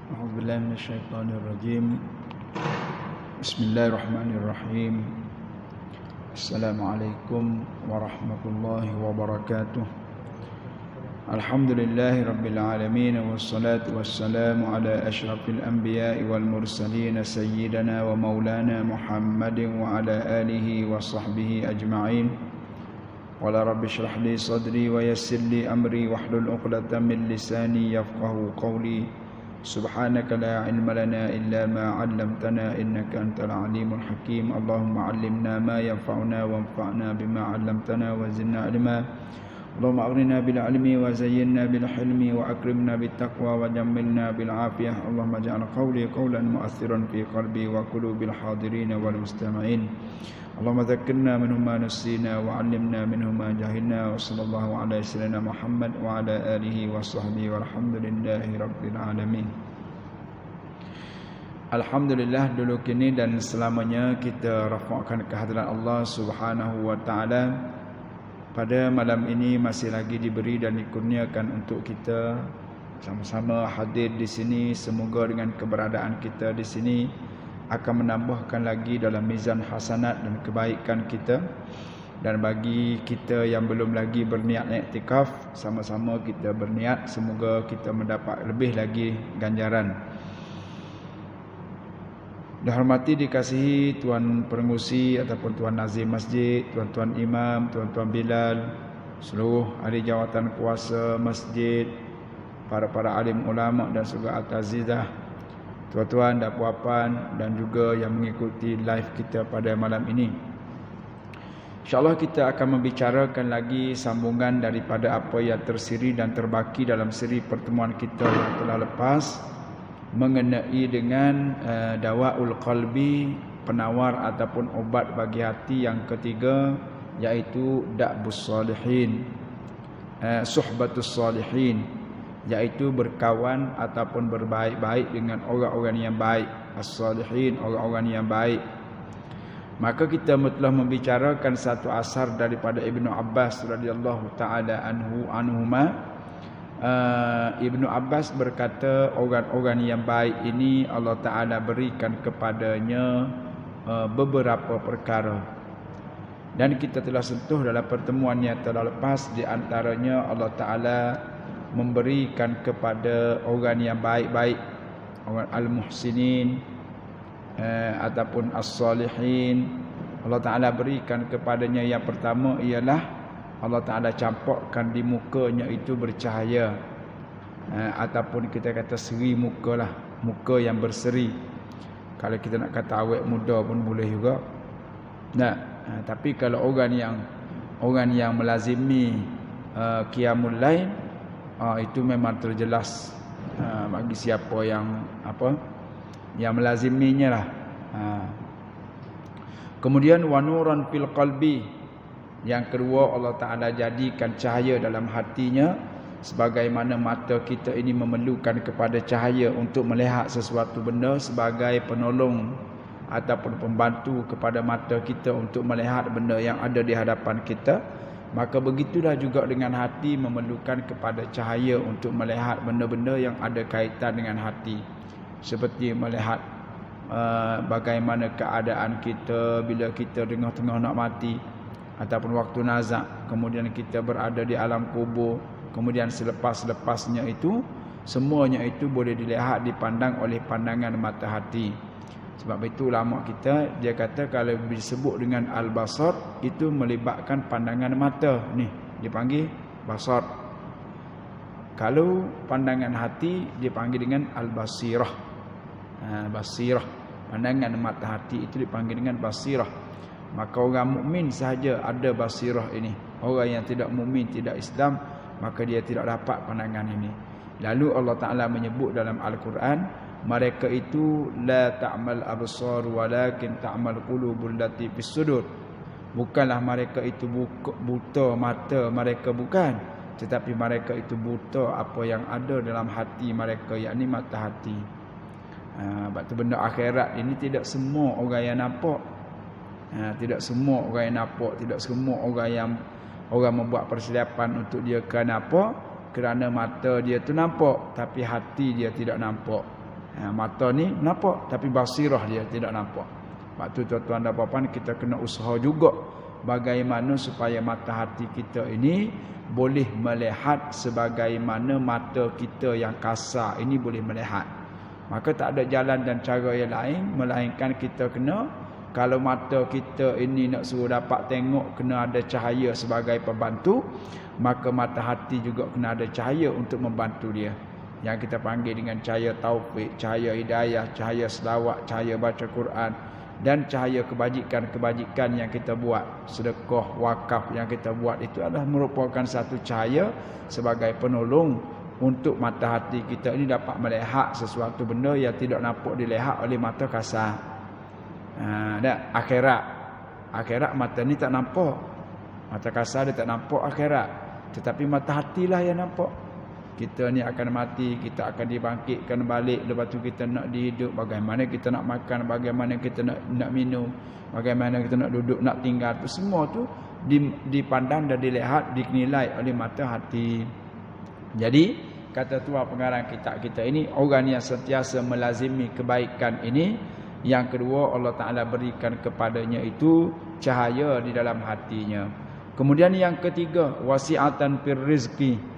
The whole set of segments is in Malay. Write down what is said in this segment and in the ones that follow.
أعوذ بالله من الشيطان الرجيم. بسم الله الرحمن الرحيم. السلام عليكم ورحمة الله وبركاته. الحمد لله رب العالمين، والصلاة والسلام على أشرف الأنبياء والمرسلين سيدنا ومولانا محمد وعلى آله وصحبه أجمعين. قال رب اشرح لي صدري ويسر لي أمري واحلل عقدة من لساني يفقهوا قولي. سبحانك لا علم لنا إلا ما علمتنا إنك أنت العليم الحكيم. اللهم علمنا ما ينفعنا وانفعنا بما علمتنا وزدنا علما. اللهم أغننا بالعلم وزينا بالحلم وأكرمنا بالتقوى وجملنا بالعافية. اللهم اجعل قولي قولا مؤثرا في قلبي وقلوب الحاضرين والمستمعين. اللهم ذكرنا منه ما نسينا وعلمنا منه ما جهلنا. وصلى الله على سيدنا محمد وعلى آله وصحبه والحمد لله رب العالمين. Alhamdulillah, dulu kini dan selamanya kita rafa'kan kehadiran Allah Subhanahu wa taala. Pada malam ini masih lagi diberi dan dikurniakan untuk kita sama-sama hadir di sini. Semoga dengan keberadaan kita di sini akan menambahkan lagi dalam mizan hasanat dan kebaikan kita. Dan bagi kita yang belum lagi berniat iktikaf, sama-sama kita berniat semoga kita mendapat lebih lagi ganjaran. Dihormati, dikasihi Tuan Pengerusi ataupun Tuan Nazim Masjid, Tuan-Tuan Imam, Tuan-Tuan Bilal, seluruh ahli jawatan kuasa masjid, para alim ulama dan juga al-tazidah, tuan-tuan dan puan dan juga yang mengikuti live kita pada malam ini. InsyaAllah kita akan membicarakan lagi sambungan daripada apa yang tersiri dan terbaki dalam siri pertemuan kita yang telah lepas, mengenai dengan dawaul qalbi, penawar ataupun obat bagi hati yang ketiga, iaitu da'bus salihin, suhbatus salihin, iaitu berkawan ataupun berbaik-baik dengan orang-orang yang baik, as-salihin, orang-orang yang baik. Maka kita telah membicarakan satu asar daripada Ibnu Abbas radhiyallahu taala anhuma. Ibnu Abbas berkata, orang-orang yang baik ini Allah Ta'ala berikan kepadanya beberapa perkara. Dan kita telah sentuh dalam pertemuan yang telah lepas, di antaranya Allah Ta'ala memberikan kepada orang yang baik-baik, orang al-muhsinin ataupun as-salihin, Allah Ta'ala berikan kepadanya yang pertama ialah Allah Ta'ala campakkan di mukanya itu bercahaya, ataupun kita kata seri muka lah, muka yang berseri. Kalau kita nak kata awet muda pun boleh juga. Tapi kalau orang yang melazimi qiyamul lail, itu memang terjelas bagi siapa yang melaziminya lah. Kemudian wanuran fil qalbi, yang kedua Allah Ta'ala jadikan cahaya dalam hatinya, sebagaimana mata kita ini memerlukan kepada cahaya untuk melihat sesuatu benda, sebagai penolong ataupun pembantu kepada mata kita untuk melihat benda yang ada di hadapan kita. Maka begitulah juga dengan hati, memerlukan kepada cahaya untuk melihat benda-benda yang ada kaitan dengan hati, seperti melihat bagaimana keadaan kita bila kita tengah-tengah nak mati, ataupun waktu nazak, kemudian kita berada di alam kubur, kemudian selepas-lepasnya itu, semuanya itu boleh dilihat, dipandang oleh pandangan mata hati. Sebab itu ulama kita, dia kata kalau disebut dengan al-basar, itu melibatkan pandangan mata ni, dipanggil basar. Kalau pandangan hati dipanggil dengan al-basirah. Basirah, pandangan mata hati itu dipanggil dengan basirah. Maka orang mukmin sahaja ada basirah ini. Orang yang tidak mukmin, tidak Islam, maka dia tidak dapat pandangan ini. Lalu Allah Ta'ala menyebut dalam Al-Quran, mereka itu la ta'mal absar walakin ta'mal qulubul lati fis sudur. Bukanlah mereka itu buta mata mereka, bukan, tetapi mereka itu buta apa yang ada dalam hati mereka, yakni mata hati. Sebab tu benda akhirat ini tidak semua orang yang nampak. Tidak semua orang yang nampak, tidak semua orang membuat persiapan untuk dia akan nampak, kerana mata dia tu nampak tapi hati dia tidak nampak. Mata ni nampak tapi basirah dia tidak nampak. Waktu tuan-tuan dan puan kita kena usaha juga bagaimana supaya mata hati kita ini boleh melihat sebagaimana mata kita yang kasar ini boleh melihat. Maka tak ada jalan dan cara yang lain melainkan kita kena, kalau mata kita ini nak suruh dapat tengok kena ada cahaya sebagai pembantu, maka mata hati juga kena ada cahaya untuk membantu dia. Yang kita panggil dengan cahaya taufik, cahaya hidayah, cahaya selawat, cahaya baca Quran dan cahaya kebajikan-kebajikan yang kita buat, sedekah, wakaf yang kita buat, itu adalah merupakan satu cahaya sebagai penolong untuk mata hati kita ini dapat melihat sesuatu benda yang tidak nampak dilihat oleh mata kasar. Akhirat mata ni tak nampak, mata kasar dia tak nampak akhirat, tetapi mata hatilah yang nampak. Kita ni akan mati, kita akan dibangkitkan balik, lepas tu kita nak dihidup, bagaimana kita nak makan, bagaimana kita nak minum, bagaimana kita nak duduk, nak tinggal, tu semua tu dipandang dan dilihat, dinilai oleh mata hati. Jadi kata tuan pengarang kitab kita ini, orang yang sentiasa melazimi kebaikan ini, yang kedua Allah Ta'ala berikan kepadanya itu cahaya di dalam hatinya. Kemudian yang ketiga, wasi'atan fir rizqi.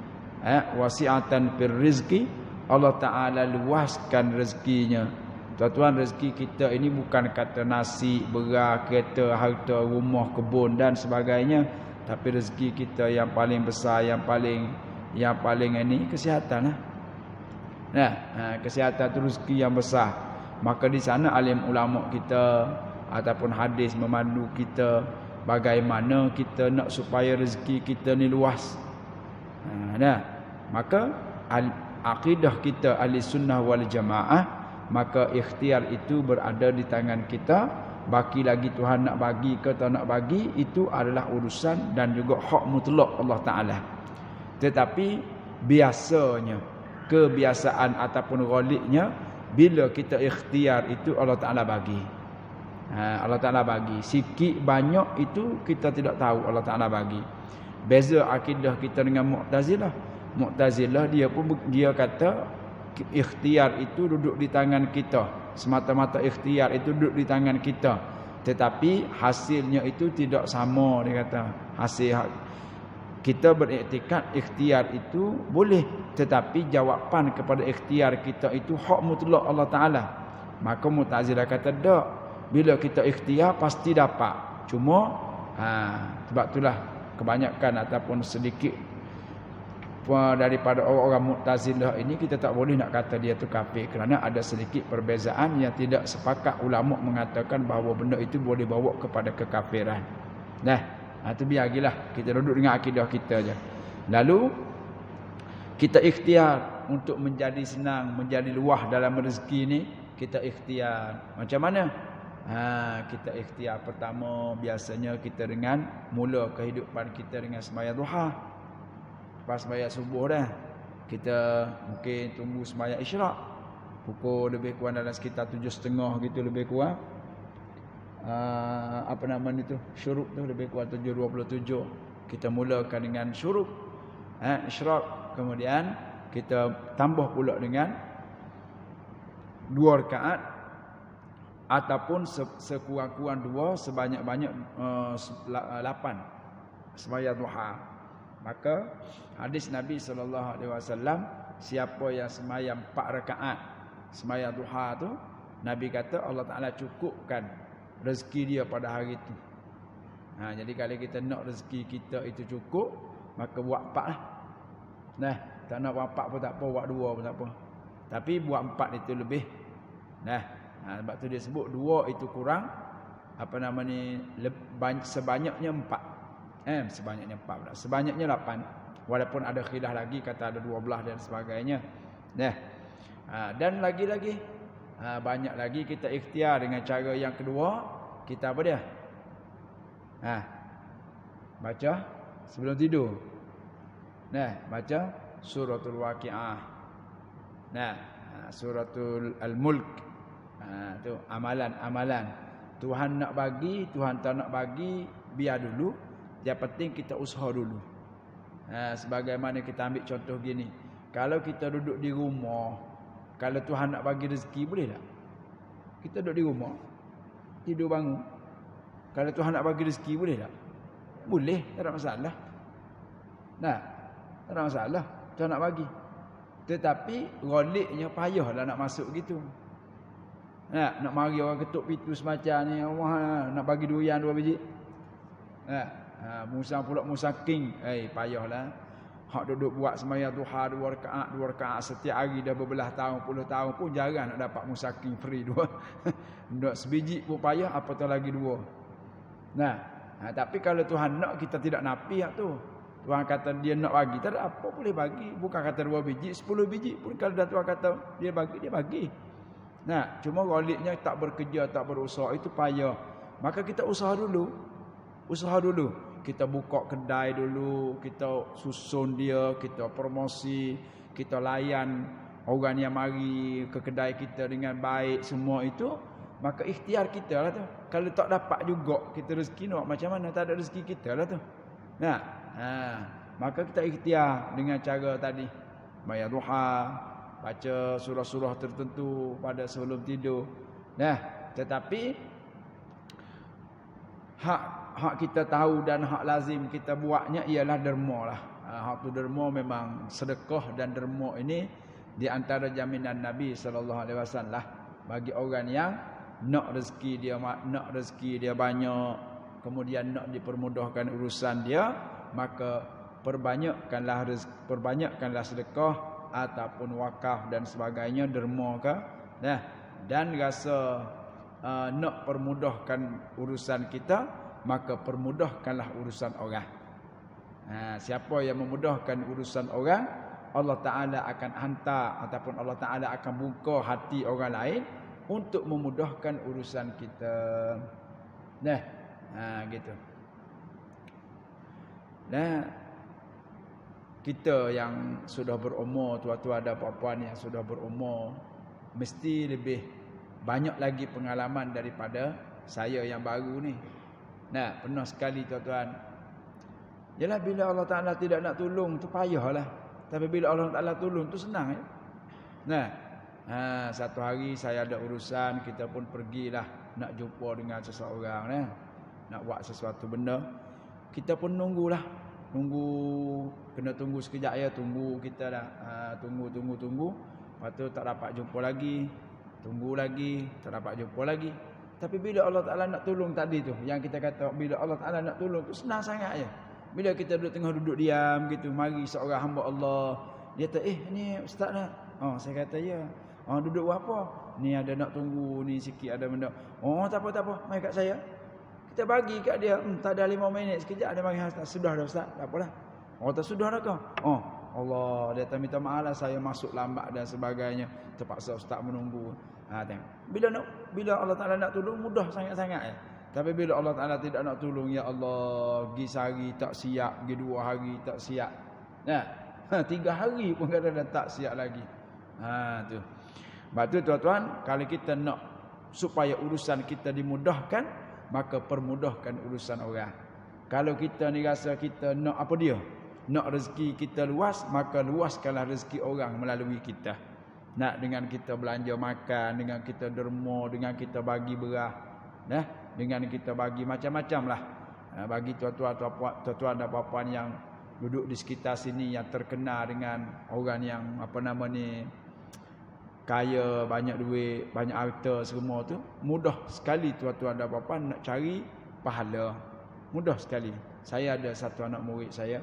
Wasi'atan fir rizqi, Allah Ta'ala luaskan rezekinya. Tuan-tuan, rezeki kita ini bukan kata nasi, beras, kereta, harta, rumah, kebun dan sebagainya, tapi rezeki kita yang paling besar, yang paling ini kesihatan. Kesihatan itu rezeki yang besar. Maka di sana alim ulama kita ataupun hadis memandu kita bagaimana kita nak supaya rezeki kita ni luas. Maka akidah kita ahli sunnah wal jamaah, maka ikhtiar itu berada di tangan kita. Baki lagi Tuhan nak bagi ke tak nak bagi, itu adalah urusan dan juga hak mutlak Allah Ta'ala. Tetapi biasanya, kebiasaan ataupun ghalibnya, bila kita ikhtiar itu Allah Ta'ala bagi. Allah Ta'ala bagi sikit banyak itu kita tidak tahu, Allah Ta'ala bagi. Beza akidah kita dengan Mu'tazilah. Mu'tazilah dia kata ikhtiar itu duduk di tangan kita. Semata-mata ikhtiar itu duduk di tangan kita. Tetapi hasilnya itu tidak sama, dia kata. Kita beriktikad ikhtiar itu boleh, tetapi jawapan kepada ikhtiar kita itu hak mutlak Allah Ta'ala. Maka Mu'tazilah kata tak, bila kita ikhtiar pasti dapat. Cuma sebab itulah kebanyakan ataupun sedikit daripada orang-orang Mu'tazilah ini kita tak boleh nak kata dia tu kafir, kerana ada sedikit perbezaan yang tidak sepakat ulama mengatakan bahawa benda itu boleh bawa kepada kekafiran. Itu biarlah kita duduk dengan akidah kita aja. Lalu kita ikhtiar untuk menjadi senang, menjadi luah dalam rezeki ni, kita ikhtiar. Macam mana? Kita ikhtiar pertama biasanya kita dengan mula kehidupan kita dengan sembahyang duha. Lepas sembahyang subuh dah, kita mungkin tunggu sembahyang isyraq, pukul lebih kurang dalam sekitar 7.30 gitu lebih kurang. Syuruk tu lebih kurang 7.27. Kita mulakan dengan syuruk, isyraq, kemudian kita tambah pula dengan 2 rakaat ataupun sekurang-kurang 2, sebanyak-banyak 8 sembahyang duha. Maka hadis Nabi SAW, siapa yang sembahyang 4 rakaat sembahyang duha tu, Nabi kata Allah Ta'ala cukupkan rezeki dia pada hari itu. Jadi kalau kita nak rezeki kita itu cukup, maka buat 4 lah. Tak nak buat 4 pun tak apa, buat 2 pun tak apa. Tapi buat 4 itu lebih. Sebab tu dia sebut 2 itu kurang, sebanyaknya 4. Sebanyaknya 4 pula. Sebanyaknya 8. Walaupun ada khilaf lagi, kata ada 12 dan sebagainya. Dan lagi-lagi banyak lagi kita ikhtiar dengan cara yang kedua. Kita apa dia? Baca sebelum tidur. Baca suratul Waqiah. Suratul Al-Mulk. Tu amalan-amalan. Tuhan nak bagi, Tuhan tak nak bagi, biar dulu. Yang penting kita usaha dulu. Sebagaimana kita ambil contoh gini. Kalau kita duduk di rumah, Kalau Tuhan nak bagi rezeki boleh tak? Kita duduk di rumah, tidur bangun. Kalau Tuhan nak bagi rezeki boleh tak? Boleh, tak ada masalah. Nah, tak ada masalah. Tuhan nak bagi. Tetapi goliknya payahlah nak masuk gitu. Nak mari orang ketuk pintu semacam ni, Allah nak bagi durian 2 biji. Musa pula Musa king. Payahlah. Hak duduk buat sembahyang duha 2 rakaat setiap hari dah berbelah tahun, puluh tahun pun jarang nak dapat Musa king free 2. Ndak sebiji pun payah, apatah lagi 2. Tapi kalau Tuhan nak, kita tidak napi hak tu. Tuhan kata dia nak bagi, tak ada apa boleh bagi. Bukan kata 2 biji, 10 biji pun kalau dah Tuhan kata dia bagi, dia bagi. Cuma goliknya tak bekerja, tak berusaha, itu payah. Maka kita usaha dulu. Kita buka kedai dulu, kita susun dia, kita promosi, kita layan orang yang mari ke kedai kita dengan baik, semua itu. Maka ikhtiar kita lah tu. Kalau tak dapat juga kita rezeki nak macam mana, tak ada rezeki kita lah tu. Maka kita ikhtiar dengan cara tadi, bayar duha, baca surah-surah tertentu pada sebelum tidur. Tetapi hak kita tahu dan hak lazim kita buatnya ialah derma lah. Hak tu derma memang sedekah, dan derma ini di antara jaminan Nabi SAW bagi orang yang nak rezeki dia banyak, kemudian nak dipermudahkan urusan dia, maka perbanyakkanlah sedekah ataupun wakaf dan sebagainya, derma ke. Dan rasa nak permudahkan urusan kita, maka permudahkanlah urusan orang. Siapa yang memudahkan urusan orang, Allah Ta'ala akan hantar ataupun Allah Ta'ala akan buka hati orang lain untuk memudahkan urusan kita. Gitu. Kita yang sudah berumur, tuan-tuan dan puan-puan yang sudah berumur, mesti lebih banyak lagi pengalaman daripada saya yang baru ni. Pernah sekali tuan-tuan, yalah bila Allah Ta'ala tidak nak tolong tu payahlah. Tapi bila Allah Ta'ala tolong tu senang ya. Satu hari saya ada urusan, kita pun pergilah nak jumpa dengan seseorang, nak buat sesuatu benda. Kita pun kena tunggu sekejap ya, tunggu kita dah. Tunggu. Lepas tu tak dapat jumpa lagi. Tunggu lagi, tak dapat jumpa lagi. Tapi bila Allah Ta'ala nak tolong tadi tu, yang kita kata bila Allah Ta'ala nak tolong tu senang sangat je. Bila kita duduk diam gitu, mari seorang hamba Allah, dia kata, ni ustaz nak. Saya kata ya. Duduk buat apa? Ni ada nak tunggu ni sikit, ada benda. Tak apa, mari kat saya. Kita bagi kat dia, tak ada 5 minit, sekejap dia mari, sudah dah ustaz, tak apalah. Tak sudah dah kau? Allah, dia minta maaf lah saya masuk lambat dan sebagainya, terpaksa ustaz menunggu. Tengok. Bila Allah Ta'ala nak tolong, mudah sangat-sangat ya. Tapi bila Allah Ta'ala tidak nak tolong, ya Allah, pergi sehari tak siap, pergi 2 hari tak siap. 3 hari pun kadang-kadang tak siap lagi. Tu. Sebab tu tuan-tuan, kalau kita nak supaya urusan kita dimudahkan, maka permudahkan urusan orang. Kalau kita ni rasa kita nak apa dia? Nak rezeki kita luas, maka luaskanlah rezeki orang melalui kita. Nak dengan kita belanja makan, dengan kita derma, dengan kita bagi beras, dengan kita bagi macam-macam lah. Bagi tuan-tuan dan puan-puan yang duduk di sekitar sini yang terkenal dengan orang yang kaya, banyak duit, banyak harta semua tu, mudah sekali tuan-tuan dan puan-puan nak cari pahala. Mudah sekali. Saya ada satu anak murid saya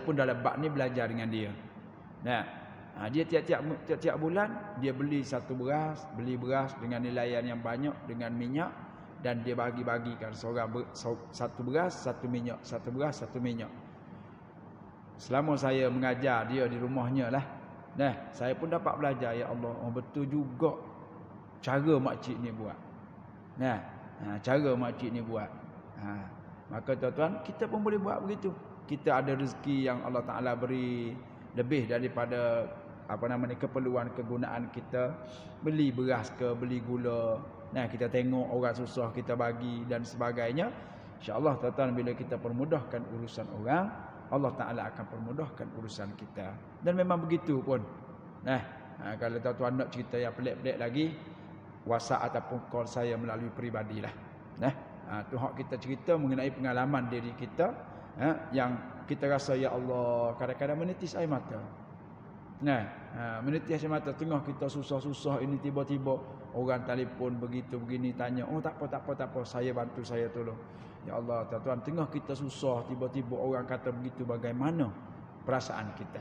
pun dalam bab ni belajar dengan dia. Dia tiap-tiap bulan dia beli beli beras dengan nilaian yang banyak, dengan minyak, dan dia bagi-bagikan satu beras, satu minyak, satu beras, satu minyak. Selama saya mengajar dia di rumahnya lah. Saya pun dapat belajar, ya Allah, betul juga cara makcik ni buat. Cara makcik ni buat. Maka tuan-tuan, kita pun boleh buat begitu. Kita ada rezeki yang Allah Ta'ala beri lebih daripada keperluan kegunaan kita. Beli beras ke, beli gula. Kita tengok orang susah, kita bagi dan sebagainya. InsyaAllah tuan-tuan, bila kita permudahkan urusan orang, Allah Ta'ala akan permudahkan urusan kita. Dan memang begitu pun. Kalau tuan-tuan nak cerita yang pelik-pelik lagi, WhatsApp ataupun call saya melalui peribadilah. Tu hak kita cerita mengenai pengalaman diri kita, yang kita rasa ya Allah kadang-kadang menitis air mata. Menitis air mata tengah kita susah-susah ini, tiba-tiba orang telefon begitu begini tanya, oh tak apa, saya bantu, saya tolong. Ya Allah, tuan-tuan, tengah kita susah tiba-tiba orang kata begitu, bagaimana perasaan kita?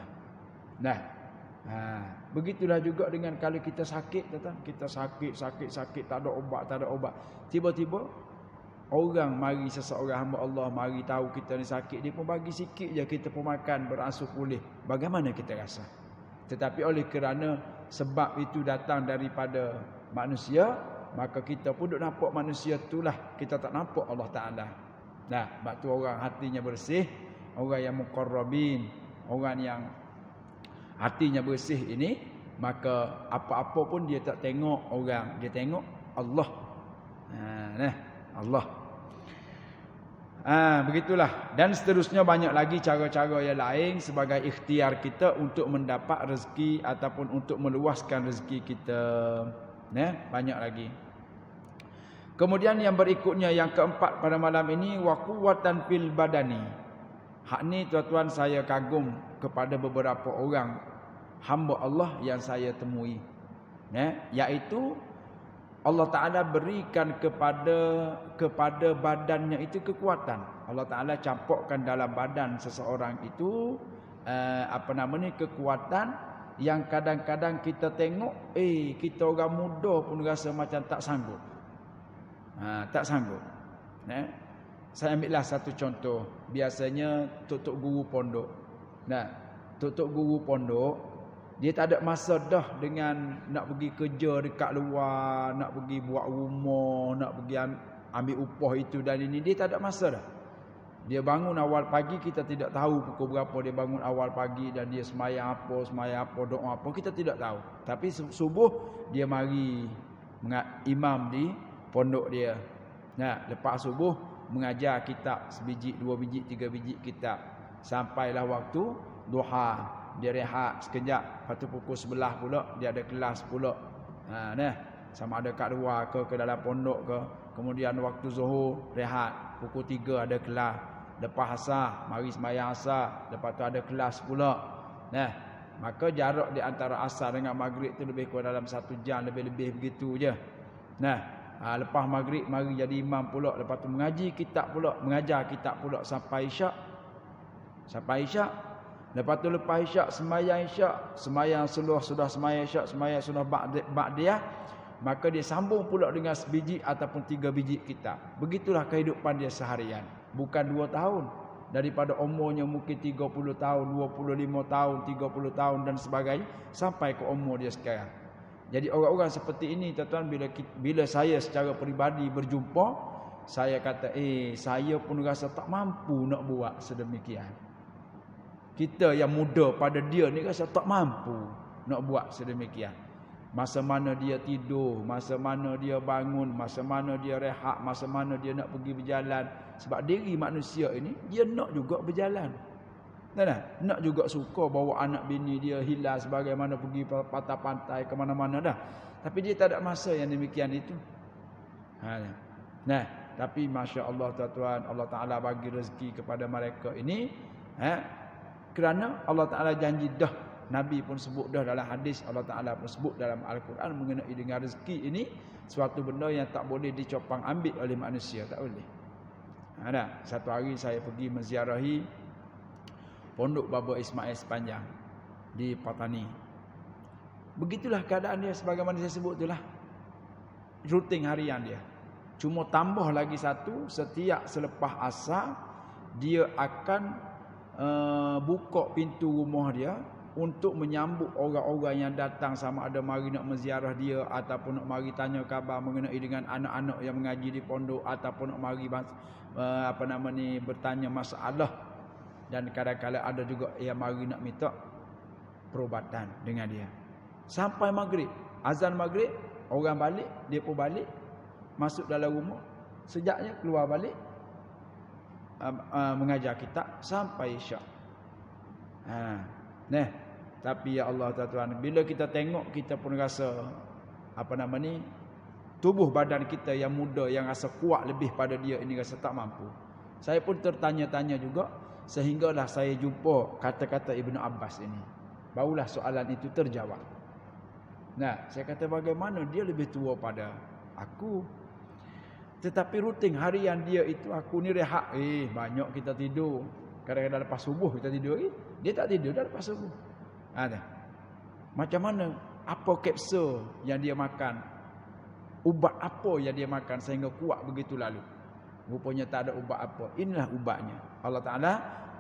Begitulah juga dengan kalau kita sakit, tuan-tuan, kita sakit tak ada obat. Tiba-tiba orang mari, seseorang hamba Allah mari tahu kita ni sakit, dia pun bagi sikit je, kita pun makan beransur pulih. Bagaimana kita rasa? Tetapi oleh kerana sebab itu datang daripada manusia, maka kita pun duk nampak manusia itulah, kita tak nampak Allah Ta'ala. Sebab tu orang hatinya bersih, orang yang muqarrabin, orang yang hatinya bersih ini, maka apa-apa pun dia tak tengok orang, dia tengok Allah. Allah. Begitulah. Dan seterusnya banyak lagi cara-cara yang lain sebagai ikhtiar kita untuk mendapat rezeki ataupun untuk meluaskan rezeki kita. Banyak lagi. Kemudian yang berikutnya, yang keempat pada malam ini, wa quwwatan fil badani. Hak ni tuan-tuan, saya kagum kepada beberapa orang hamba Allah yang saya temui. Iaitu Allah Ta'ala berikan kepada badannya itu kekuatan. Allah Ta'ala campurkan dalam badan seseorang itu kekuatan yang kadang-kadang kita tengok, kita orang muda pun rasa macam tak sanggup. Tak sanggup. Saya ambillah satu contoh. Biasanya tok guru pondok. Tok guru pondok, dia tak ada masa dah dengan nak pergi kerja dekat luar, nak pergi buat rumah, nak pergi ambil upah itu dan ini. Dia tak ada masa dah. Dia bangun awal pagi, kita tidak tahu pukul berapa dia bangun awal pagi, dan dia semayang apa, doa apa, kita tidak tahu. Tapi subuh dia mari imam di pondok dia. Lepas subuh mengajar kitab sebiji, 2 biji, 3 biji kitab. Sampailah waktu duha, dia rehat sekejap. Lepas tu pukul 11 pula dia ada kelas pula. Sama ada kat luar ke dalam pondok ke. Kemudian waktu zuhur rehat, pukul 3 ada kelas. Lepas asar mari sembahyang asar, lepas tu ada kelas pula. Maka jarak di antara asar dengan maghrib tu lebih kurang dalam 1 jam, lebih-lebih begitu je. Lepas maghrib mari jadi imam pula, lepas tu mengajar kitab pula sampai isyak. Lepas tu lepas isyak sembahyang sudah sembahyang isyak, sembahyang sudah ba'diyah, maka dia sambung pula dengan sebiji ataupun 3 biji kitab. Begitulah kehidupan dia seharian. Bukan 2 tahun. Daripada umurnya mungkin 30 tahun, 25 tahun, 30 tahun dan sebagainya, sampai ke umur dia sekarang. Jadi orang-orang seperti ini, tuan-tuan, bila saya secara peribadi berjumpa, saya kata, saya pun rasa tak mampu nak buat sedemikian. Kita yang muda pada dia ni rasa tak mampu nak buat sedemikian. Masa mana dia tidur, masa mana dia bangun, masa mana dia rehat, masa mana dia nak pergi berjalan. Sebab diri manusia ini, dia nak juga berjalan. Nak juga suka bawa anak bini dia hilang sebagaimana pergi pantai-pantai ke mana-mana dah. Tapi dia tak ada masa yang demikian itu. Tapi Masya Allah tuan-tuan, Allah Ta'ala bagi rezeki kepada mereka ini. Kerana Allah Ta'ala janji dah. Nabi pun sebut dah dalam hadis, Allah Ta'ala pun sebut dalam Al-Quran mengenai dengan rezeki ini, suatu benda yang tak boleh dicopang ambil oleh manusia. Tak boleh. Satu hari saya pergi menziarahi Pondok Baba Ismail Sepanjang di Patani. Begitulah keadaan dia sebagaimana saya sebut itulah. Rutin harian dia. Cuma tambah lagi satu, setiap selepas asar dia akan buka pintu rumah dia untuk menyambut orang-orang yang datang, sama ada mari nak menziarah dia ataupun nak mari tanya khabar mengenai dengan anak-anak yang mengaji di pondok, ataupun nak mari bertanya masalah. Dan kadang-kadang ada juga yang mari nak minta perubatan dengan dia. Sampai maghrib, azan maghrib, orang balik, dia pun balik masuk dalam rumah, sejaknya keluar balik mengajar kitab sampai isyak. Tapi ya Allah tuan-tuan, bila kita tengok kita pun rasa tubuh badan kita yang muda yang rasa kuat lebih pada dia ini rasa tak mampu. Saya pun tertanya-tanya juga sehinggalah saya jumpa kata-kata Ibnu Abbas ini. Barulah soalan itu terjawab. Nah, saya kata bagaimana dia lebih tua pada aku. Tetapi rutin harian dia itu aku ni rehat. Banyak kita tidur. Kadang-kadang lepas subuh kita tidur. Dia tak tidur dah lepas subuh. Ada. Macam mana? Apa kapsul yang dia makan? Ubat apa yang dia makan sehingga kuat begitu lalu? Rupanya tak ada ubat apa. Inilah ubatnya. Allah Ta'ala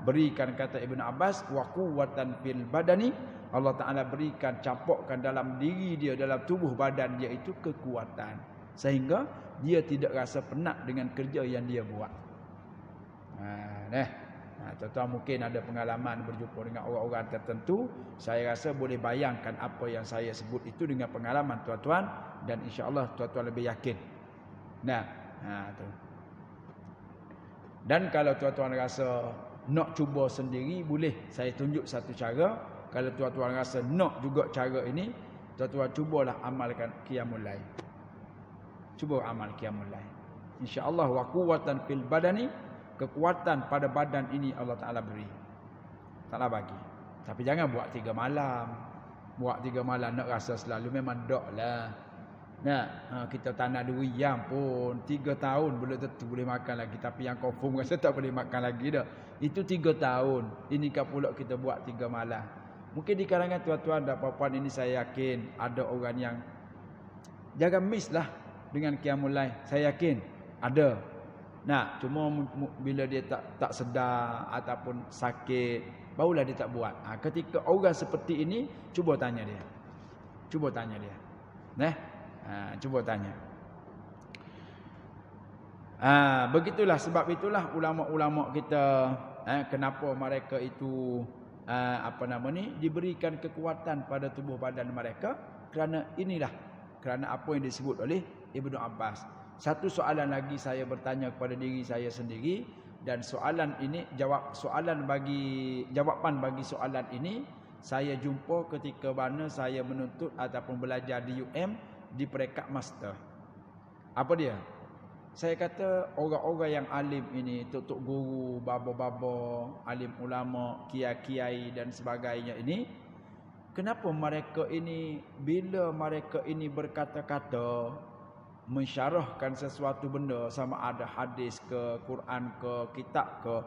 berikan, kata Ibn Abbas, wa quwwatan fil badani. Allah Ta'ala berikan, campurkan dalam diri dia, dalam tubuh badan dia itu kekuatan. Sehingga dia tidak rasa penat dengan kerja yang dia buat. Tuan-tuan mungkin ada pengalaman berjumpa dengan orang-orang tertentu. Saya rasa boleh bayangkan apa yang saya sebut itu dengan pengalaman tuan-tuan. Dan insya-Allah tuan-tuan lebih yakin. Tu. Dan kalau tuan-tuan rasa nak cuba sendiri, boleh saya tunjuk satu cara. Kalau tuan-tuan rasa nak juga cara ini, tuan-tuan cubalah amalkan qiyamul lail. Cuba amal qiyamul lail. Insya-Allah wa quwwatan fil badani, kekuatan pada badan ini Allah Ta'ala beri. Taklah bagi. Tapi jangan buat 3 malam. Buat 3 malam nak rasa selalu memang daklah. Kita tanah durian pun 3 tahun belum tentu boleh makan lagi. Tapi yang confirm rasa tak boleh makan lagi dah. Itu 3 tahun. Ini kan pula kita buat 3 malam. Mungkin di kalangan tuan-tuan dan puan-puan ini saya yakin ada orang yang jangan miss lah dengan qiyamul lail. Saya yakin ada. Cuma bila dia tak sedar ataupun sakit, barulah dia tak buat. Ketika orang seperti ini, cuba tanya dia. Cuba tanya. Begitulah, sebab itulah ulama-ulama kita kenapa mereka itu diberikan kekuatan pada tubuh badan mereka, kerana apa yang disebut oleh Ibnu Abbas. Satu soalan lagi saya bertanya kepada diri saya sendiri, dan jawapan bagi soalan ini saya jumpa ketika mana saya menuntut ataupun belajar di UM di peringkat master. Apa dia? Saya kata orang-orang yang alim ini, tok-tok guru, baba-baba, alim ulama, kiai-kiai dan sebagainya ini, kenapa mereka ini bila mereka ini berkata-kata mensyarahkan sesuatu benda, sama ada hadis ke, Quran ke, kitab ke,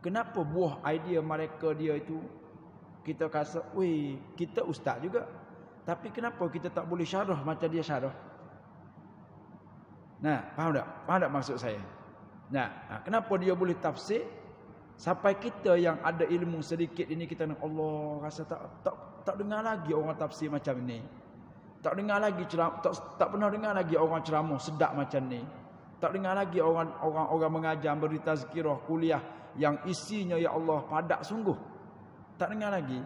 kenapa buah idea mereka dia itu kita rasa, kita ustaz juga, tapi kenapa kita tak boleh syarah macam dia syarah? Faham tak maksud saya? Kenapa dia boleh tafsir sampai kita yang ada ilmu sedikit ini kita nak, Allah rasa tak dengar lagi orang tafsir macam ini. Tak dengar lagi tak pernah dengar lagi orang ceramah sedap macam ni. Tak dengar lagi orang mengajar, beri tazkirah, kuliah yang isinya ya Allah padat sungguh. Tak dengar lagi.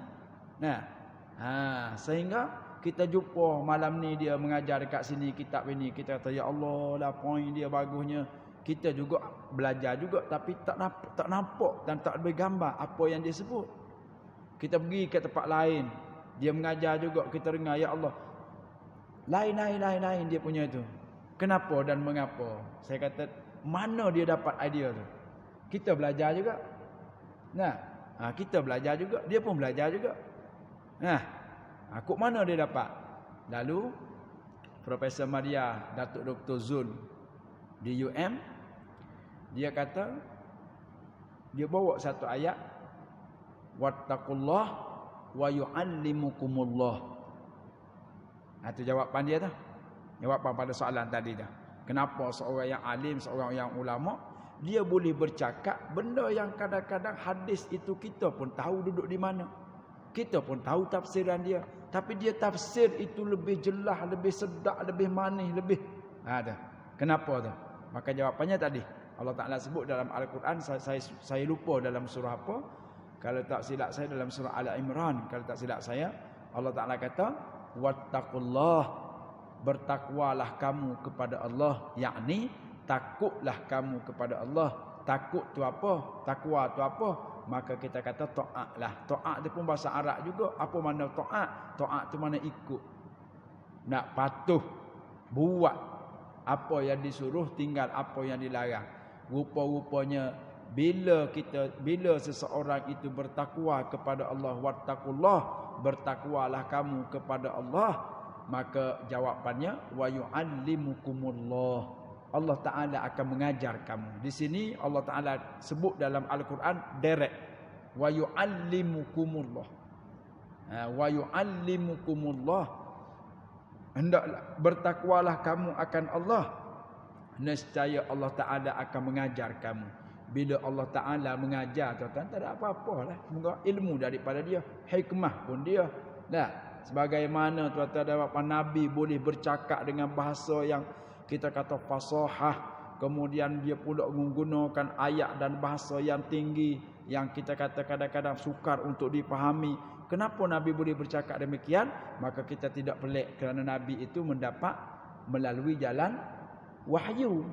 Sehingga kita jumpa malam ni dia mengajar dekat sini kitab ini, kita kata ya Allah lah poin dia bagusnya. Kita juga belajar juga tapi tak nampak dan tak ada gambar apa yang dia sebut. Kita pergi ke tempat lain, dia mengajar juga, kita dengar ya Allah lain dia punya itu. Kenapa dan mengapa? Saya kata mana dia dapat idea tu? Kita belajar juga. Kita belajar juga, dia pun belajar juga. Kok mana dia dapat? Lalu Profesor Maria, Datuk Dr. Zul di UM, dia kata, dia bawa satu ayat, wattaqullah wa yu'allimukumullah. Itu jawapan dia tu. Jawapan pada soalan tadi dah. Kenapa seorang yang alim, seorang yang ulama, dia boleh bercakap benda yang kadang-kadang hadis itu kita pun tahu duduk di mana. Kita pun tahu tafsiran dia, tapi dia tafsir itu lebih jelas, lebih sedap, lebih manis, lebih Kenapa tu? Maka jawapannya tadi Allah Ta'ala sebut dalam Al-Quran, saya lupa dalam surah apa. Kalau tak silap saya dalam surah Al-Imran, kalau tak silap saya, Allah Ta'ala kata wattaqullah, bertakwalah kamu kepada Allah, yakni takutlah kamu kepada Allah. Takut tu apa? Takwa tu apa? maka kita kata taat lah. Taat itu pun bahasa Arab juga. Apa makna taat? Taat tu makna ikut. Nak patuh, buat apa yang disuruh, tinggal apa yang dilarang. Rupa-rupanya bila seseorang itu bertakwa kepada Allah, wattaqullah, bertakwalah kamu kepada Allah, maka jawapannya wa yu'allimukumullah. Allah Taala akan mengajar kamu. Di sini Allah Taala sebut dalam Al-Quran direct wa yu'allimukumullah. Wa yu'allimukumullah. Hendaklah bertakwalah kamu akan Allah, nescaya Allah Taala akan mengajar kamu. Bila Allah Taala mengajar, tuan-tuan, tak ada apa-apa lah. Semoga ilmu daripada dia, hikmah pun dia. Nah, sebagaimana tuan-tuan dan puan Nabi boleh bercakap dengan bahasa yang kita kata fasahah, kemudian dia pula menggunakan ayat dan bahasa yang tinggi, yang kita kata kadang-kadang sukar untuk dipahami. Kenapa Nabi boleh bercakap demikian? Maka kita tidak pelik, kerana Nabi itu mendapat melalui jalan wahyu.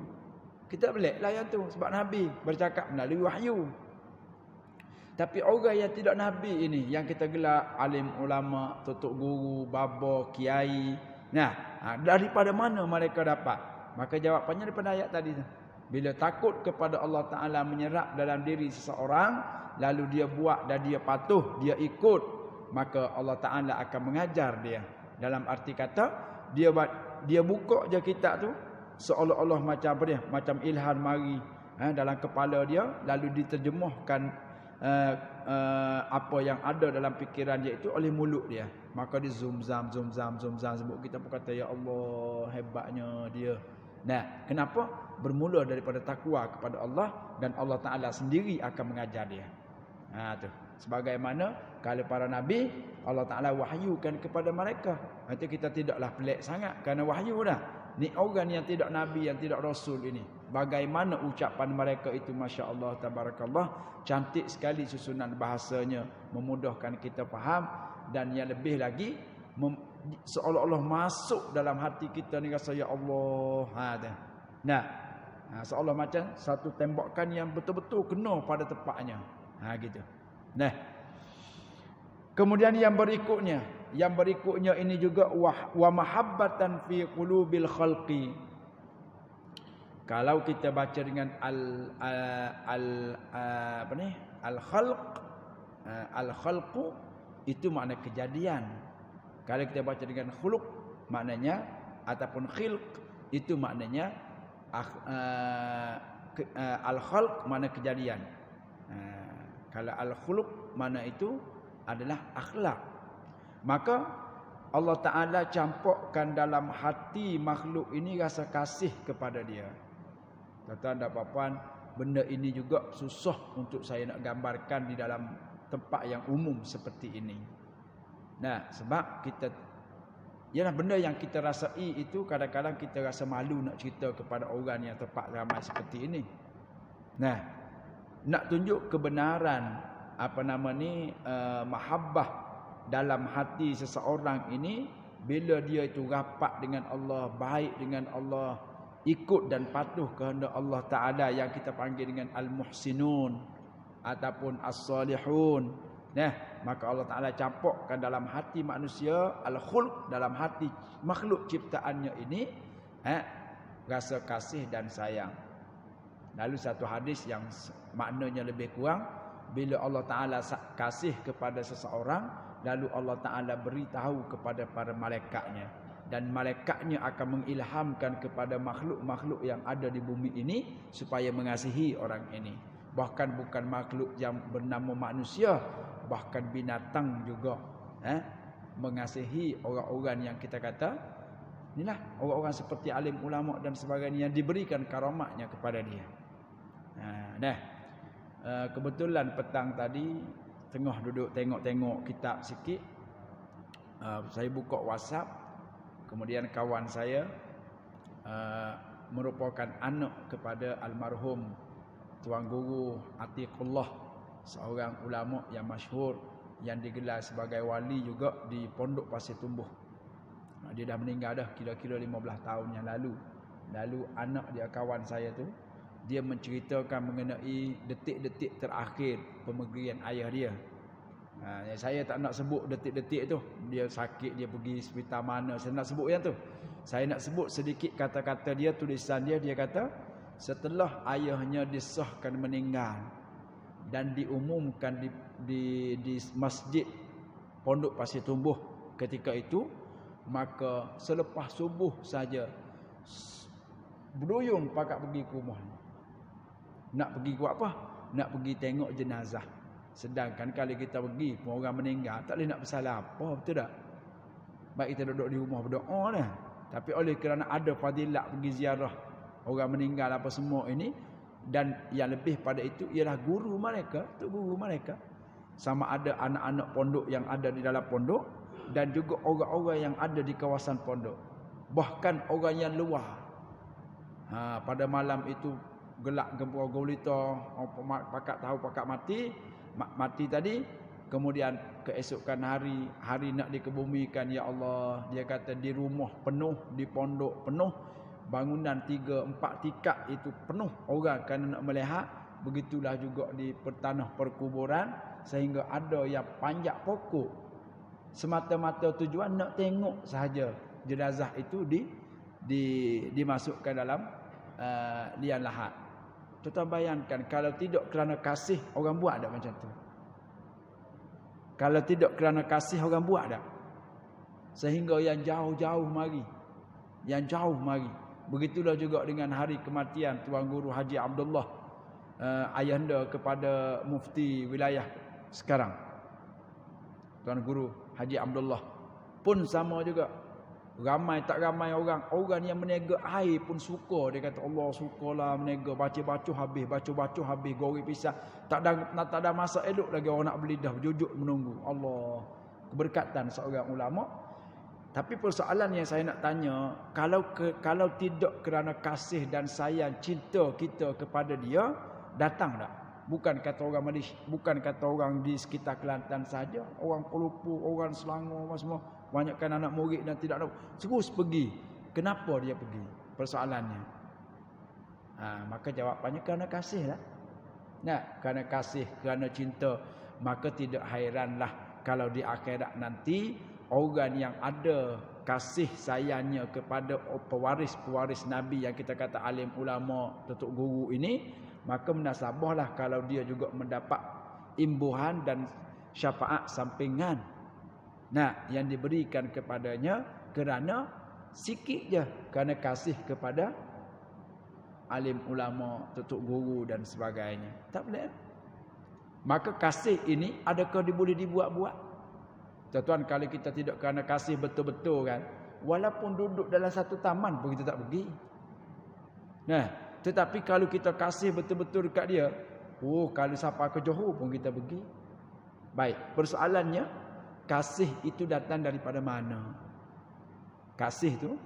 Kita peliklah yang tu, sebab Nabi bercakap melalui wahyu. Tapi orang yang tidak Nabi ini, yang kita gelar alim ulama, tutuk guru, baba, kiai. Nah, daripada mana mereka dapat? Maka jawapannya daripada ayat tadi tu. Bila takut kepada Allah Ta'ala menyerap dalam diri seseorang, lalu dia buat dan dia patuh, dia ikut, maka Allah Ta'ala akan mengajar dia. Dalam arti kata, dia buka je kitab tu, seolah-olah macam apa dia? Macam ilham mari dalam kepala dia, lalu diterjemahkan apa yang ada dalam fikiran dia itu oleh mulut dia. Maka dia zoom zam sebut, kita pun kata ya Allah, hebatnya dia. Nah, kenapa? Bermula daripada takwa kepada Allah, dan Allah Ta'ala sendiri akan mengajar dia. Tu. Sebagaimana kalau para nabi, Allah Ta'ala wahyukan kepada mereka. Nanti kita tidaklah pelik sangat kerana wahyu dah. Ni orang yang tidak nabi, yang tidak rasul ini, bagaimana ucapan mereka itu, Masya Allah, Tabarakallah, cantik sekali susunan bahasanya, memudahkan kita faham, dan yang lebih lagi seolah-olah masuk dalam hati kita ni, rasa ya Allah. Seolah macam satu tembakan yang betul-betul kena pada tempatnya. Gitu. Nah, kemudian yang berikutnya ini juga wa mahabbatan fi qulubil khalqi. Kalau kita baca dengan al-khalqu, itu makna kejadian. Kalau kita baca dengan khuluq, maknanya, ataupun khilq, itu maknanya al-khalq makna kejadian. Kalau al-khuluq makna itu adalah akhlak. Maka Allah Ta'ala campurkan dalam hati makhluk ini rasa kasih kepada dia. Tuan-tuan dan puan, benda ini juga susah untuk saya nak gambarkan di dalam tempat yang umum seperti ini. Nah, sebab kita, ialah benda yang kita rasai itu, kadang-kadang kita rasa malu nak cerita kepada orang yang tempat ramai seperti ini. Nah, nak tunjuk kebenaran mahabbah dalam hati seseorang ini, bila dia itu rapat dengan Allah, baik dengan Allah, ikut dan patuh kehendak Allah Ta'ala, yang kita panggil dengan al-muhsinun ataupun as-salihun. Maka Allah Ta'ala campurkan dalam hati manusia al-khulq, dalam hati makhluk ciptaannya ini rasa kasih dan sayang. Lalu satu hadis yang maknanya lebih kurang, bila Allah Ta'ala kasih kepada seseorang, lalu Allah Ta'ala beritahu kepada para malaikatnya, dan malaikatnya akan mengilhamkan kepada makhluk-makhluk yang ada di bumi ini supaya mengasihi orang ini. Bahkan bukan makhluk yang bernama manusia, bahkan binatang juga mengasihi orang-orang yang kita kata inilah orang-orang seperti alim ulama dan sebagainya, yang diberikan karamatnya kepada dia. Kebetulan petang tadi tengah duduk tengok-tengok kitab sikit, saya buka WhatsApp, kemudian kawan saya merupakan anak kepada almarhum Tuan Guru Atiqullah, seorang ulama yang masyhur, yang digelar sebagai wali juga di Pondok Pasir Tumbuh. Dia dah meninggal dah kira-kira 15 tahun yang lalu. Lalu anak dia, kawan saya tu, dia menceritakan mengenai detik-detik terakhir pemegirian ayah dia. Saya tak nak sebut detik-detik tu. Dia sakit, dia pergi hospital mana, saya nak sebut yang tu. Saya nak sebut sedikit kata-kata dia, tulisan dia. Dia kata, setelah ayahnya disahkan meninggal dan diumumkan di masjid Pondok Pasir Tumbuh ketika itu, maka selepas subuh saja berduyun pakat pergi ke rumah. Nak pergi buat apa? Nak pergi tengok jenazah. Sedangkan kalau kita pergi pun orang meninggal, tak boleh nak bersalah apa, betul tak? Baik kita duduk di rumah berdoa dah. Tapi oleh kerana ada fadilat pergi ziarah orang meninggal apa semua ini, dan yang lebih pada itu ialah guru mereka, tu guru mereka. Sama ada anak-anak pondok yang ada di dalam pondok dan juga orang-orang yang ada di kawasan pondok. Bahkan orang yang luar. Pada malam itu gelak gempur gulita, pakat tahu pakat mati tadi. Kemudian keesokan hari nak dikebumikan, ya Allah, dia kata di rumah penuh, di pondok penuh, bangunan 3-4 tingkat itu penuh orang kerana nak melihat. Begitulah juga di tanah perkuburan, sehingga ada yang panjat pokok semata-mata tujuan nak tengok sahaja jenazah itu dimasukkan dalam liang lahat. Tuan bayangkan kalau tidak kerana kasih, orang buat tak macam tu? Kalau tidak kerana kasih, orang buat tak? Sehingga yang jauh-jauh mari. Yang jauh mari. Begitulah juga dengan hari kematian Tuan Guru Haji Abdullah, ayahanda kepada mufti wilayah sekarang, Tuan Guru Haji Abdullah pun sama juga. Ramai tak ramai orang yang menega air pun suka. Dia kata, Allah sukalah menega, baca-baca habis, baca-baca habis, goreng pisang. Tak ada masa elok lagi orang nak beli dah, berjujuk menunggu. Allah, keberkatan seorang ulama. Tapi persoalan yang saya nak tanya, kalau tidak kerana kasih dan sayang, cinta kita kepada dia, datang tak? Bukan kata orang Malaysia, bukan kata orang di sekitar Kelantan saja, orang Pelupu, orang Selangor, semua, banyakkan anak murid dan tidak ada, terus pergi. Kenapa dia pergi? Persoalannya. Maka jawapannya kerana kasih lah. Kerana kasih, kerana cinta. Maka tidak hairanlah kalau di akhirat nanti orang yang ada kasih sayangnya kepada pewaris Nabi yang kita kata alim ulama, datuk guru ini, maka menasabahlah kalau dia juga mendapat imbuhan dan syafaat sampingan. Yang diberikan kepadanya kerana sikit je, kerana kasih kepada alim ulama, datuk guru dan sebagainya. Tak boleh. Maka kasih ini adakah boleh dibuat-buat? Tuan-tuan, kalau kita tidak kerana kasih betul-betul kan, walaupun duduk dalam satu taman pun kita tak pergi. Tetapi kalau kita kasih betul-betul dekat dia, kalau siapa ke Johor pun kita pergi. Baik, persoalannya kasih itu datang daripada mana? Kasih tu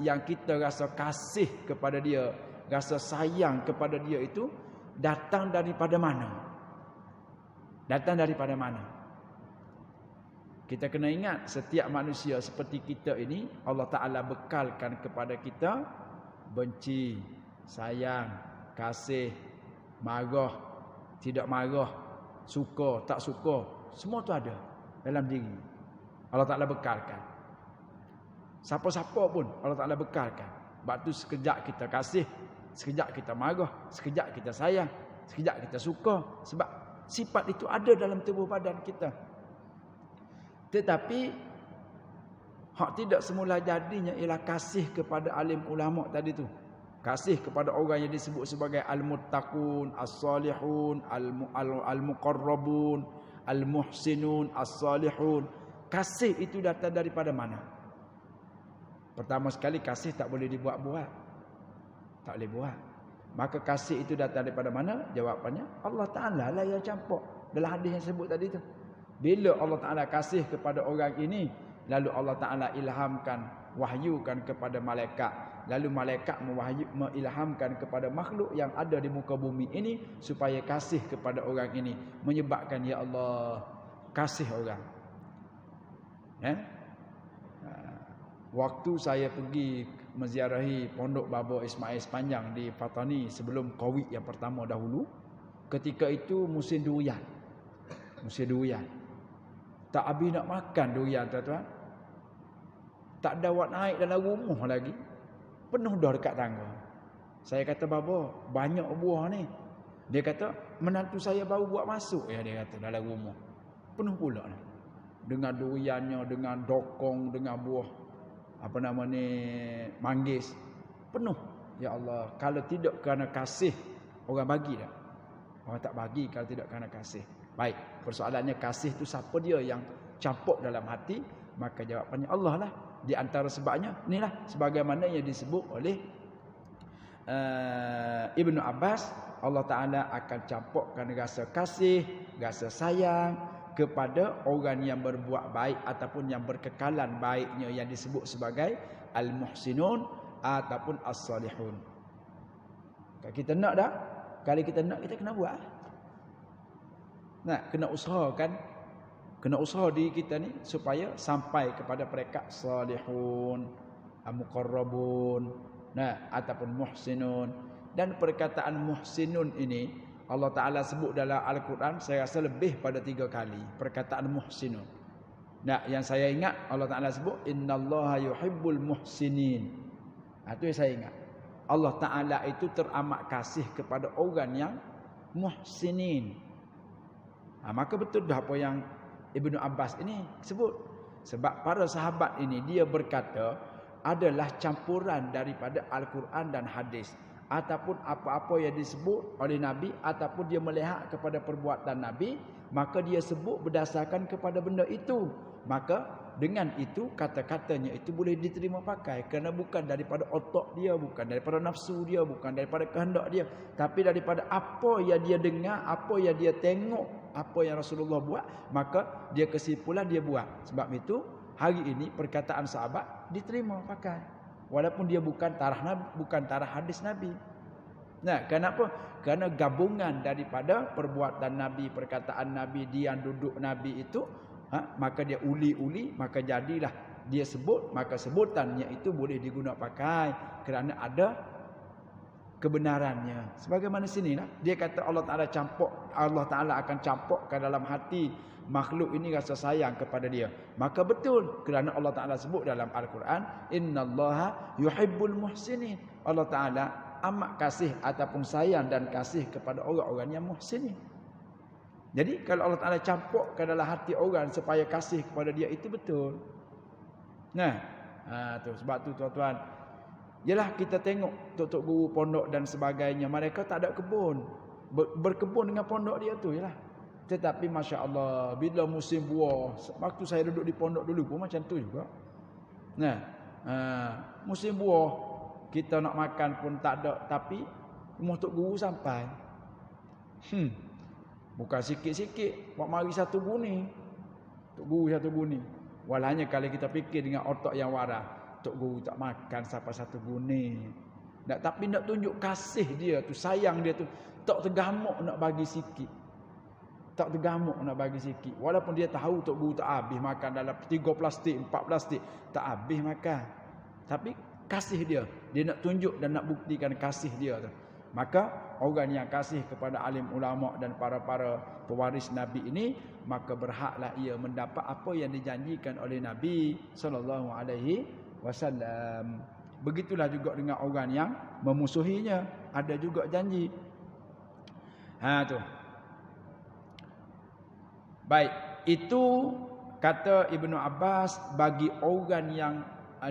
yang kita rasa kasih kepada dia, rasa sayang kepada dia itu datang daripada mana? Datang daripada mana? Kita kena ingat, setiap manusia seperti kita ini, Allah Ta'ala bekalkan kepada kita benci, sayang, kasih, marah, tidak marah, suka, tak suka. Semua tu ada dalam diri. Allah Ta'ala bekalkan. Siapa-siapa pun Allah Ta'ala bekalkan. Sebab tu sekejap kita kasih, sekejap kita marah, sekejap kita sayang, sekejap kita suka. Sebab sifat itu ada dalam tubuh badan kita. Tetapi hak tidak semula jadinya ialah kasih kepada alim ulama tadi tu. Kasih kepada orang yang disebut sebagai al-muttaqun, as-salihun, al-muqarrabun, al-muhsinun, as-salihun. Kasih itu datang daripada mana? Pertama sekali, kasih tak boleh dibuat-buat. Tak boleh buat. Maka kasih itu datang daripada mana? Jawapannya Allah Ta'ala lah yang campur. Dalam hadis yang sebut tadi tu, bila Allah Ta'ala kasih kepada orang ini, lalu Allah Ta'ala ilhamkan, wahyukan kepada malaikat. Lalu malaikat mengilhamkan kepada makhluk yang ada di muka bumi ini supaya kasih kepada orang ini. Menyebabkan, ya Allah, kasih orang. Waktu saya pergi menziarahi pondok Baba Ismail Sepanjang di Patani sebelum Covid yang pertama dahulu. Ketika itu musim durian. Musim durian. Tak habis nak makan durian tuan-tuan. Tak ada awak naik dalam rumah lagi. Penuh dah dekat tangga. Saya kata, Baba, banyak buah ni. Dia kata, menantu saya baru buat masuk. Ya, dia kata, dalam rumah. Penuh pula ni. Dengan duriannya, dengan dokong, dengan buah. Apa nama ni, manggis. Penuh. Ya Allah, kalau tidak kerana kasih, orang bagi tak? Orang tak bagi kalau tidak kerana kasih. Baik, persoalannya kasih tu siapa dia yang campur dalam hati? Maka jawapannya Allah lah. Di antara sebabnya, inilah sebagaimana yang disebut oleh Ibnu Abbas, Allah Ta'ala akan campurkan rasa kasih, rasa sayang kepada orang yang berbuat baik ataupun yang berkekalan baiknya yang disebut sebagai al-muhsinun ataupun as-salihun. Kalau kita nak dah, kalau kita nak, kita kena buat. Nah, kena usaha kan? Kena usaha diri kita ni supaya sampai kepada peringkat salihun, muqarrabun, nah, ataupun muhsinun. Dan perkataan muhsinun ini Allah Ta'ala sebut dalam Al-Quran, saya rasa lebih pada 3 kali perkataan muhsinun. Nah, yang saya ingat Allah Ta'ala sebut innallaha yuhibbul muhsinin. Itu yang saya ingat. Allah Ta'ala itu teramat kasih kepada orang yang muhsinin. Maka betul dah apa yang Ibnu Abbas ini sebut. Sebab para sahabat ini dia berkata adalah campuran daripada Al-Quran dan hadis. Ataupun apa-apa yang disebut oleh Nabi, ataupun dia melihat kepada perbuatan Nabi, maka dia sebut berdasarkan kepada benda itu. Maka dengan itu kata-katanya itu boleh diterima pakai. Kerana bukan daripada otak dia, bukan daripada nafsu dia, bukan daripada kehendak dia, tapi daripada apa yang dia dengar, apa yang dia tengok, apa yang Rasulullah buat, maka dia kesimpulan dia buat. Sebab itu hari ini perkataan sahabat diterima pakai. Walaupun dia bukan tarah Nabi, bukan tarah hadis Nabi. Nah, kenapa? Kerana gabungan daripada perbuatan Nabi, perkataan Nabi, diam duduk Nabi itu, maka dia uli-uli, maka jadilah dia sebut, maka sebutannya itu boleh digunakan pakai kerana ada kebenarannya. Sebagaimana sinilah dia kata Allah Ta'ala campur, Allah Ta'ala akan campurkan dalam hati makhluk ini rasa sayang kepada dia. Maka betul kerana Allah Ta'ala sebut dalam Al-Quran innallaha yuhibbul muhsinin. Allah Ta'ala amat kasih ataupun sayang dan kasih kepada orang-orang yang muhsinin. Jadi kalau Allah Ta'ala campurkan dalam hati orang supaya kasih kepada dia, itu betul. Nah, tu sebab tu tuan-tuan, yalah kita tengok tok-tok guru pondok dan sebagainya, mereka tak ada kebun, berkebun dengan pondok dia tu yalah. Tetapi Masya Allah, bila musim buah, waktu saya duduk di pondok dulu pun macam tu juga. Nah, musim buah, kita nak makan pun tak ada, tapi rumah tok guru sampai. Bukan sikit-sikit, buat mari satu guni. Tok guru satu guni. Walhanya kalau kita fikir dengan otak yang waras, tok guru tak makan sampai satu guni. Tapi nak tunjuk kasih dia tu, sayang dia tu, tak tergamuk nak bagi sikit. Tak tergamuk nak bagi sikit. Walaupun dia tahu tok guru tak habis makan dalam 3 plastik, 4 plastik, tak habis makan. Tapi kasih dia, dia nak tunjuk dan nak buktikan kasih dia tu. Maka orang yang kasih kepada alim ulama dan para-para pewaris Nabi ini, maka berhaklah ia mendapat apa yang dijanjikan oleh Nabi sallallahu alaihi wasallam. Begitulah juga dengan orang yang memusuhinya, ada juga janji. Tu. Baik, itu kata Ibnu Abbas bagi orang yang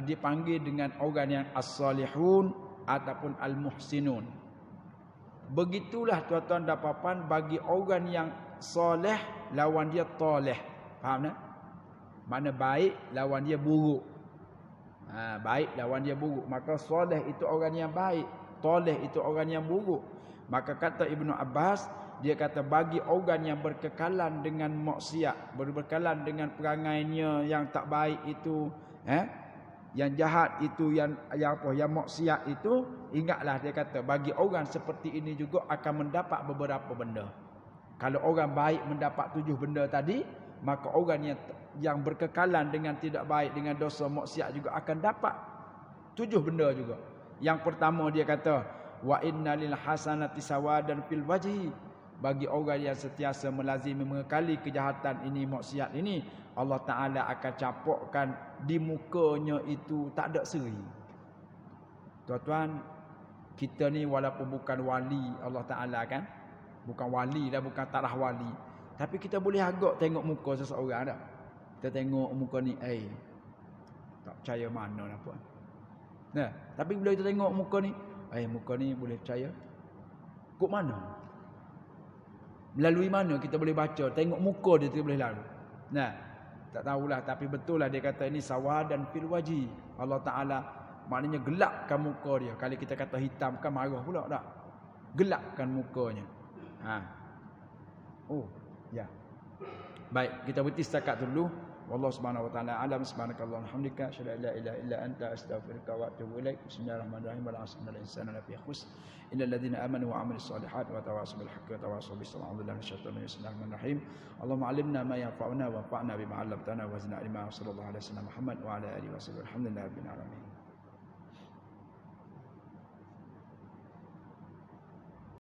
dipanggil dengan orang yang as-salihun ataupun al-muhsinun. Begitulah tuan-tuan dan puan-puan bagi orang yang soleh lawan dia toleh. Faham tak? Mana baik lawan dia buruk. Baik lawan dia buruk. Maka soleh itu orang yang baik, toleh itu orang yang buruk. Maka kata Ibnu Abbas, dia kata bagi orang yang berkekalan dengan maksiat, berkekalan dengan perangainya yang tak baik itu, yang jahat itu, yang maksiat itu, ingatlah dia kata bagi orang seperti ini juga akan mendapat beberapa benda. Kalau orang baik mendapat 7 benda tadi, maka orang yang berkekalan dengan tidak baik, dengan dosa maksiat juga akan dapat 7 benda juga. Yang pertama dia kata wa innalil hasanati sawadan fil wajhi. Bagi orang yang sentiasa melazimi mengekali kejahatan ini, maksiat ini, Allah Taala akan capokkan di mukanya itu tak ada seri. Tuan-tuan, kita ni walaupun bukan wali Allah Taala kan, bukan wali dah, bukan tarah wali, tapi kita boleh agak tengok muka seseorang dah. Kita tengok muka ni, tak percaya mana lah puan. Nah, tapi bila kita tengok muka ni boleh percaya. Kok mana? Melalui mana kita boleh baca? Tengok muka dia kita boleh lalu. Nah, tak tahulah, tapi betul lah dia kata ini sawadan fil wajhi. Allah Taala maknanya gelapkan muka dia. Kalau kita kata hitam kan marah pula tak? Gelapkan mukanya. Oh, ya. Baik, kita berhenti setakat dulu. Wallahu subhanahu wa ta'ala alam. Subhanakallahumma hamdika asyhadu an la ilaha illa anta astaghfiruka wa atubu ilaik. Bismillahirrahmanirrahim. Wal 'asri innal insana lafi khusr illal ladzina amanu wa 'amilus solihati wa tawassaw bil haqqi wa tawassaw bis sabr. A'udzu billahi minasyaitonir rajim. Bismillahirrahmanirrahim. Allahumma 'allimna ma yanfa'una wa anfa'na bima 'allamtana wa zidna ilma. Sallallahu alaihi wasallam Muhammad wa ala alihi wasallam. Alhamdulillahirabbil alamin.